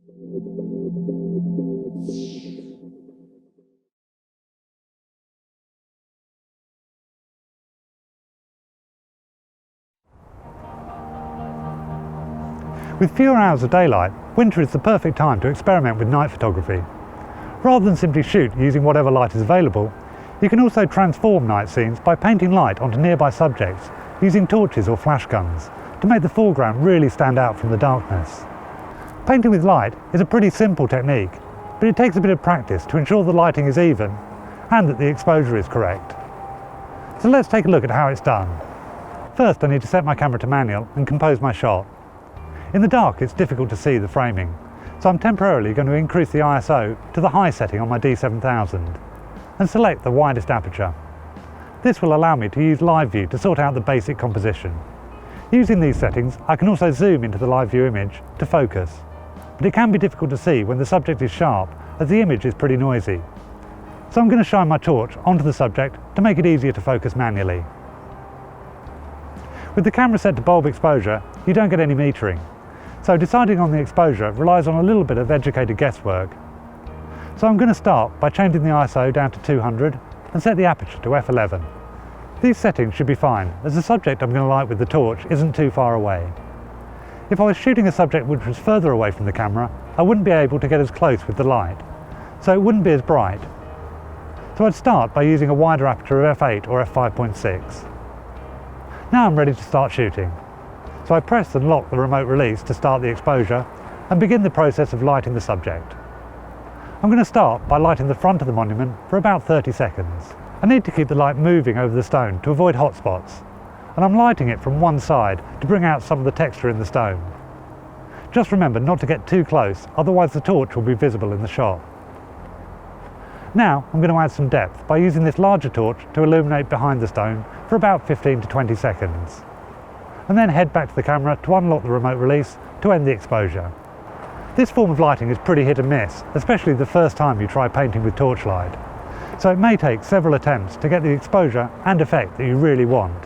With fewer hours of daylight, winter is the perfect time to experiment with night photography. Rather than simply shoot using whatever light is available, you can also transform night scenes by painting light onto nearby subjects using torches or flash guns to make the foreground really stand out from the darkness. Painting with light is a pretty simple technique, but it takes a bit of practice to ensure the lighting is even and that the exposure is correct. So let's take a look at how it's done. First, I need to set my camera to manual and compose my shot. In the dark it's difficult to see the framing, so I'm temporarily going to increase the ISO to the high setting on my D7000 and select the widest aperture. This will allow me to use live view to sort out the basic composition. Using these settings I can also zoom into the live view image to focus, but it can be difficult to see when the subject is sharp as the image is pretty noisy. So I'm going to shine my torch onto the subject to make it easier to focus manually. With the camera set to bulb exposure, you don't get any metering. So deciding on the exposure relies on a little bit of educated guesswork. So I'm going to start by changing the ISO down to 200 and set the aperture to f11. These settings should be fine, as the subject I'm going to light with the torch isn't too far away. If I was shooting a subject which was further away from the camera, I wouldn't be able to get as close with the light, so it wouldn't be as bright. So I'd start by using a wider aperture of f8 or f5.6. Now I'm ready to start shooting. So I press and lock the remote release to start the exposure and begin the process of lighting the subject. I'm going to start by lighting the front of the monument for about 30 seconds. I need to keep the light moving over the stone to avoid hot spots, and I'm lighting it from one side to bring out some of the texture in the stone. Just remember not to get too close, otherwise the torch will be visible in the shot. Now I'm going to add some depth by using this larger torch to illuminate behind the stone for about 15 to 20 seconds. And then head back to the camera to unlock the remote release to end the exposure. This form of lighting is pretty hit and miss, especially the first time you try painting with torchlight. So it may take several attempts to get the exposure and effect that you really want.